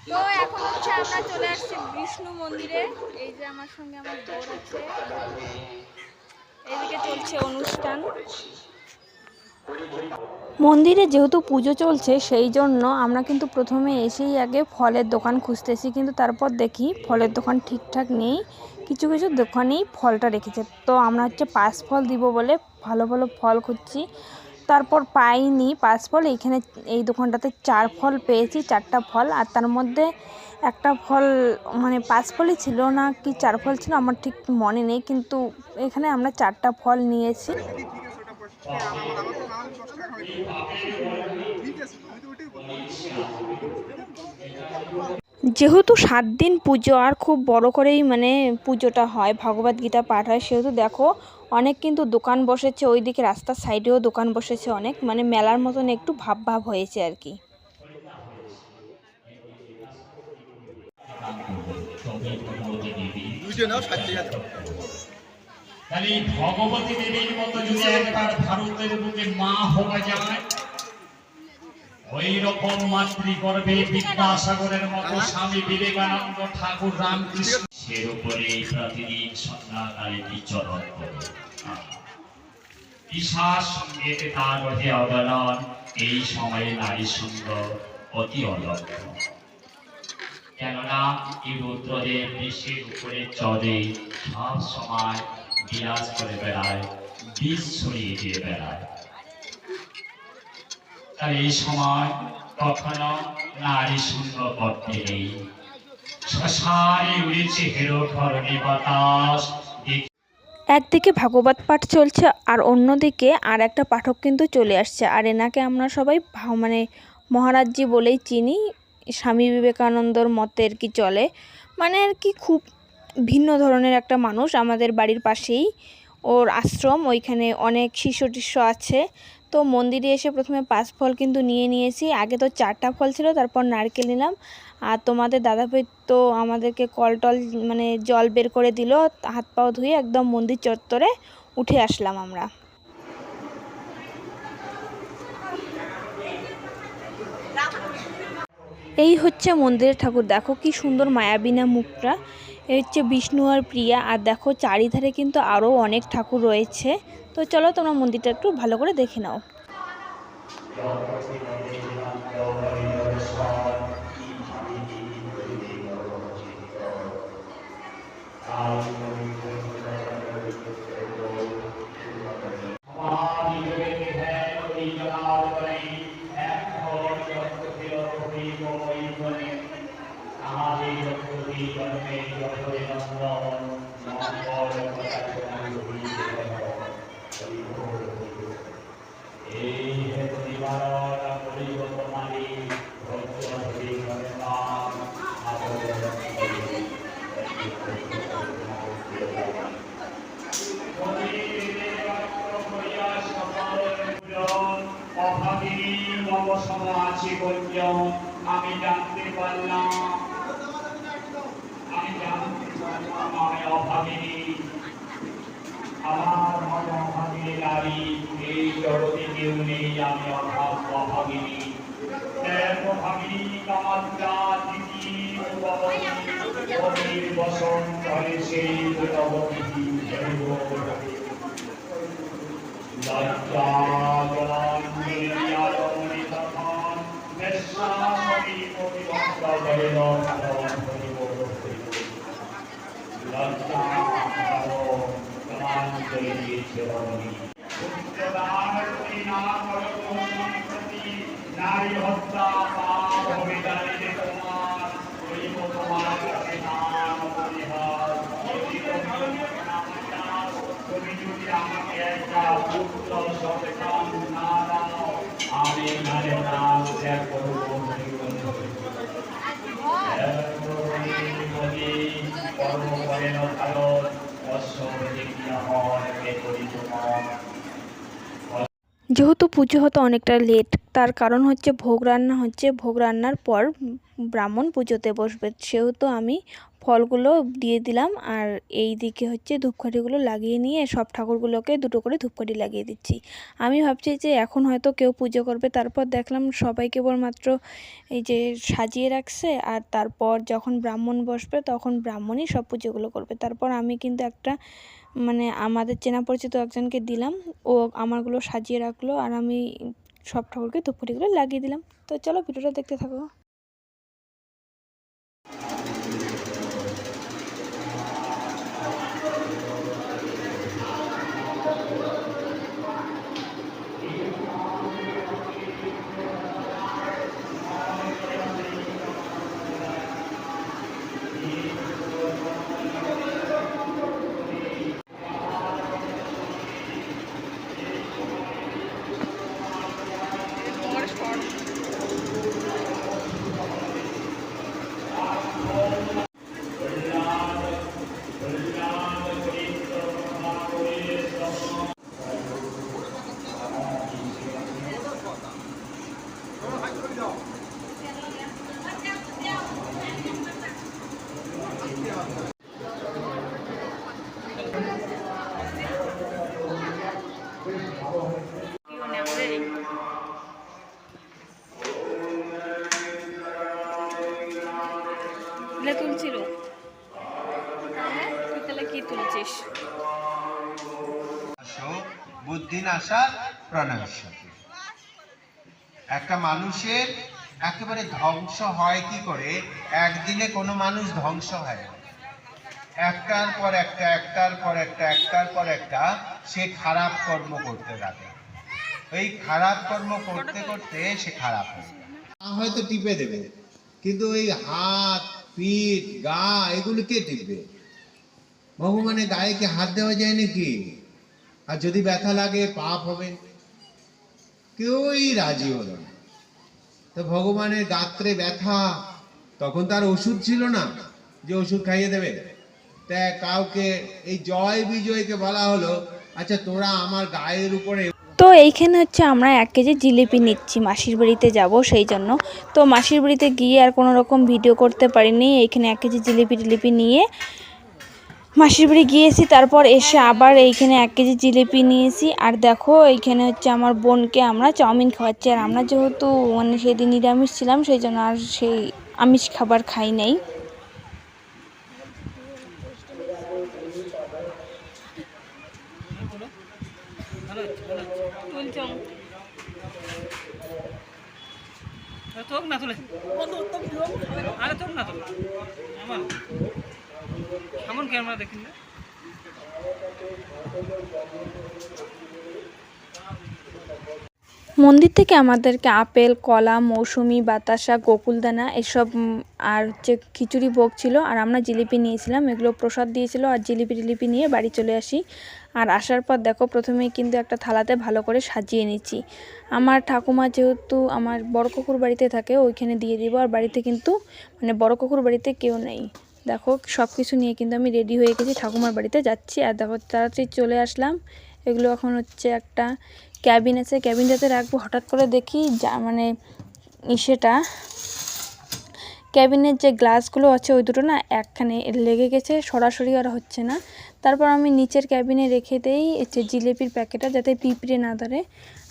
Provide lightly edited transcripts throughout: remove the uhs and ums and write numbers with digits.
তো এখন হচ্ছে আমরা চলে আসছি বিষ্ণু মন্দিরে। এই যে আমার সঙ্গে আমার বোন আছে, এদিকে চলছে অনুষ্ঠান। মন্দিরে যেহেতু পুজো চলছে সেই জন্য আমরা কিন্তু প্রথমে এসেই আগে ফলের দোকান খুঁজতেছি, কিন্তু তারপর দেখি ফলের দোকান ঠিকঠাক নেই, কিছু কিছু দোকানেই ফলটা রেখেছে। তো আমরা হচ্ছে পাঁচ ফল দিব বলে ভালো ভালো ফল খুঁজছি, তারপর পাইনি পাঁচ ফল। এইখানে এই দোকানটাতে চার ফল পেয়েছি, চারটা ফল, আর তার মধ্যে একটা ফল মানে পাঁচ ফলই ছিল না কি চার ফল ছিল আমার ঠিক মনে নেই, কিন্তু এখানে আমরা চারটা ফল নিয়েছি। যেহেতু 7 দিন পুজো আর খুব বড় করেই মানে পুজোটা হয়, ভগবদ গীতা পাঠ হয়, সেহেতু দেখো অনেক কিন্তু দোকান বসেছে, ওইদিকে রাস্তার সাইডেও দোকান বসেছে অনেক, মানে মেলার মতন একটু ভাব ভাব হয়েছে আর কি। ভগবতী দেবীর মতো যদি একবার ভারতের বুকে মা হওয়া যায়, ওই রকম মাতৃগর্ভে বিদ্যাসাগরের মতো স্বামী বিবেকানন্দ, ঠাকুর রামকৃষ্ণ সের উপরে প্রতিদিন সন্ধ্যাকালে বিচরণ করে। ঈশার সঙ্গে তার রহে অবদান, এই সময়ে নারী সুন্দর অতি অলক্ষ্য। কেননা এই রুদ্রদেব বিশ্বের উপরে চড়ে সব সময় বিরাজ করে বেড়ায়, বীজ ছড়িয়ে দিয়ে বেড়ায়। তার এই সময় কখনো নারী সুন্দর করতে নেই। শ্মশানে উড়েছে হেরো ধরণী বাতাস। একদিকে ভাগবত পাঠ চলছে আর অন্যদিকে আর একটা পাঠক কিন্তু চলে আসছে, আর এনাকে আমরা সবাই মানে মহারাজজি বলেই চিনি। স্বামী বিবেকানন্দর মতের কি চলে, মানে আর কি খুব ভিন্ন ধরনের একটা মানুষ। আমাদের বাড়ির পাশেই ওর আশ্রম, ওইখানে অনেক শিষ্য টিষ্য আছে। তো মন্দিরে এসে প্রথমে 5 ফল কিন্তু নিয়েছি, আগে তো 4টা ফল ছিল, তারপর নারকেল নিলাম। আর তোমাদের দাদাভাই তো আমাদেরকে কল টল মানে জল বের করে দিল, হাত পাও ধুয়ে একদম মন্দির চত্বরে উঠে আসলাম আমরা। এই হচ্ছে মন্দিরের ঠাকুর, দেখো কি সুন্দর মায়াবিনা মুখটা। এই হচ্ছে বিষ্ণু আর প্রিয়া, আর দেখো চারিধারে কিন্তু আরও অনেক ঠাকুর রয়েছে। তো চলো তোমরা মন্দিরটা একটু ভালো করে দেখে নাও। আমি জানতে পারলাম, আমি অভাবিনী, আমার মতো অভাবিনী নারী এই জগতে কেউ নেই। আমি অভাবিনী, অভাবিনী কামাত্রা দিদি বসন করে সেই জগতি লজ্জা নারী হত্যা পাপ হবে জানিলে তোমার, তোমার কাছে নাম পরিহার। তুমি যদি আমাকে একটা পুত্র সন্তান না দাও, আমি এখানে নাম ত্যাগ করব। যেহেতু পুজো হতো অনেকটা লেট, তার কারণ হচ্ছে ভোগ রান্না হচ্ছে, ভোগ রান্নার পর ব্রাহ্মণ পুজোতে বসবে, সেহেতু আমি ফলগুলো দিয়ে দিলাম আর এই দিকে হচ্ছে ধূপকাঠিগুলো লাগিয়ে নিয়ে সব ঠাকুরগুলোকে দুটো করে ধূপকাঠি লাগিয়ে দিচ্ছি। আমি ভাবছি যে এখন হয়তো কেউ পুজো করবে, তারপর দেখলাম সবাই কেবলমাত্র এই যে সাজিয়ে রাখছে, আর তারপর যখন ব্রাহ্মণ বসবে তখন ব্রাহ্মণই সব পুজোগুলো করবে। তারপর আমি কিন্তু একটা মানে আমাদের চেনা পরিচিত একজনকে দিলাম, ও আমারগুলো সাজিয়ে রাখলো আর আমি সব ঠাকুরকে ধূপকাঠিগুলো লাগিয়ে দিলাম। তো চলো ভিডিওটা দেখতে থাকো। তুলছিল তুই তাহলে কি তুলছিস? বুদ্ধিনাশা প্রণশ্যতি। একটা মানুষের একেবারে ধ্বংস হয় কি করে? একদিনে কোনো মানুষ ধ্বংস হয় না। একটার পর একটা, একটার পর একটা, একটার পর একটা সে খারাপ কর্ম করতে থাকে। এই খারাপ কর্ম করতে করতে সে খারাপ হয়। হয়তো টিপে দেবে, কিন্তু এই হাত, পিঠ, গা এগুলো কে টিপবে? ভগবানের গায়ে কি হাত দেওয়া যায় নাকি? আর যদি ব্যথা লাগে পাপ হবে, কেউই রাজি হলো না। তো ভগবানের গাত্রে ব্যথা, তখন তার ওষুধ ছিল না যে ওষুধ খাইয়ে দেবে। তা কাউকে এই জয় বিজয়কে বলা হলো, আচ্ছা তোরা আমার গায়ের উপরে। তো এইখানে হচ্ছে আমরা 1 কেজি জিলিপি নিচ্ছি, মাসির বাড়িতে যাব সেই জন্য। তো মাসির বাড়িতে গিয়ে আর কোনো রকম ভিডিও করতে পারিনি। এইখানে 1 কেজি জিলিপি নিয়ে মাসির বাড়ি গিয়েছি, তারপর এসে আবার এইখানে 1 কেজি জিলিপি নিয়েছি। আর দেখো এইখানে হচ্ছে আমার বোনকে আমরা চাউমিন খাওয়াচ্ছি, আর আমরা যেহেতু মানে সেদিন নিরামিষ ছিলাম সেই জন্য আর সেই আমিষ খাবার খাই নাই। মন্দির থেকে আমাদেরকে আপেল, কলা, মৌসুমি, বাতাসা, গোকুলদানা এসব আর হচ্ছে খিচুড়ি ভোগ ছিল, আর আমরা জিলিপি নিয়েছিলাম, এগুলো প্রসাদ দিয়েছিল। আর জিলিপি নিয়ে বাড়ি চলে আসি। আর আসার পর দেখো প্রথমেই কিন্তু একটা থালাতে ভালো করে সাজিয়ে নিচ্ছি। আমার ঠাকুমা যেহেতু আমার বড় কাকুর বাড়িতে থাকে, ওইখানে দিয়ে দিব। আর বাড়িতে কিন্তু মানে বড় কাকুর বাড়িতে কেউ নেই। দেখো সব কিছু নিয়ে কিন্তু আমি রেডি হয়ে গেছি, ঠাকুমার বাড়িতে যাচ্ছি। আর দেখো তাড়াতাড়ি চলে আসলাম। এগুলো এখন হচ্ছে একটা ক্যাবিন আছে, ক্যাবিনটাতে রাখবো। হঠাৎ করে দেখি যা মানে সেটা ক্যাবিনের যে গ্লাসগুলো আছে ওই দুটো না একখানে লেগে গেছে, সরাসরি আর হচ্ছে না। তারপর আমি নিচের ক্যাবিনে রেখে দেই হচ্ছে জিলিপির প্যাকেটটা, যাতে পিঁপড়ে না ধরে।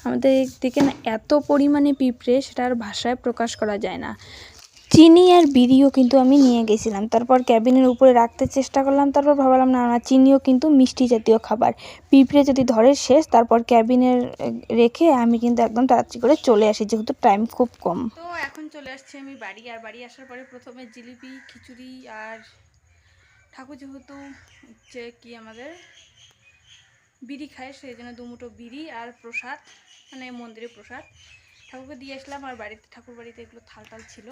আমাদের দিকে না এত পরিমাণে পিঁপড়ে, সেটা আর ভাষায় প্রকাশ করা যায় না। চিনি আর বিড়িও কিন্তু আমি নিয়ে গেছিলাম, তারপর ক্যাবিনের উপরে রাখতে চেষ্টা করলাম। তারপর ভাবলাম না না, চিনিও কিন্তু মিষ্টি জাতীয় খাবার, পিঁপড়ে যদি ধরে শেষ। তারপর ক্যাবিনের রেখে আমি কিন্তু একদম তাড়াতাড়ি করে চলে আসি, যেহেতু টাইম খুব কম। তো এখন চলে আসছি আমি বাড়ি। আর বাড়ি আসার পরে প্রথমে জিলিপি, খিচুড়ি আর ঠাকুর যেহেতু হচ্ছে কি আমাদের বিড়ি খায়, সেই জন্য 2 মুঠো বিড়ি আর প্রসাদ, মানে মন্দিরের প্রসাদ ঠাকুরকে দিয়ে আসলাম। আর বাড়িতে ঠাকুর বাড়িতে এগুলো থাল ছিল,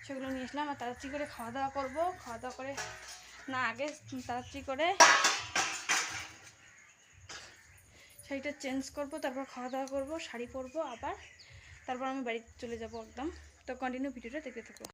সেগুলো নিয়ে আসলাম। আর তাড়াতাড়ি করে খাওয়া দাওয়া করবো। খাওয়া দাওয়া করে না আগে তাড়াতাড়ি করে শাড়িটা চেঞ্জ করব, তারপর খাওয়া দাওয়া করবো, শাড়ি পরবো আবার, তারপর আমি বাড়িতে চলে যাব একদম। তো কন্টিনিউ ভিডিওটা দেখতে থাকো।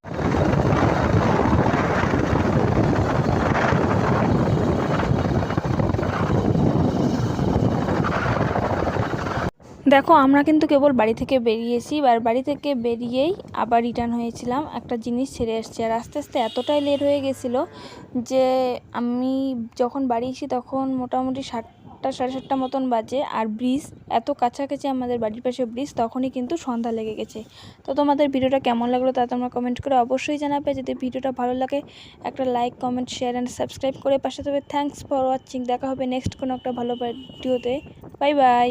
দেখো আমরা কিন্তু কেবল বাড়ি থেকে বেরিয়েছি, আর বাড়ি থেকে বেরিয়েই আবার রিটার্ন হয়েছিলাম, একটা জিনিস ছেড়ে এসেছি। আর আস্তে আস্তে এতটাই লেট হয়ে গেছিলো যে আমি যখন বাড়ি এসি তখন মোটামুটি 7টা সাড়ে 7টা মতন বাজে। আর ব্রিজ এত কাছাকাছি, আমাদের বাড়ির পাশে ব্রিজ, তখনই কিন্তু সন্ধ্যা লেগে গেছে। তো তোমাদের ভিডিওটা কেমন লাগলো তা তোমরা কমেন্ট করে অবশ্যই জানাবে। যদি ভিডিওটা ভালো লাগে একটা like, comment, share and subscribe করে পাশে থাকবে। Thanks for watching. দেখা হবে নেক্সট কোনো একটা ভালো ভিডিওতে। Bye bye.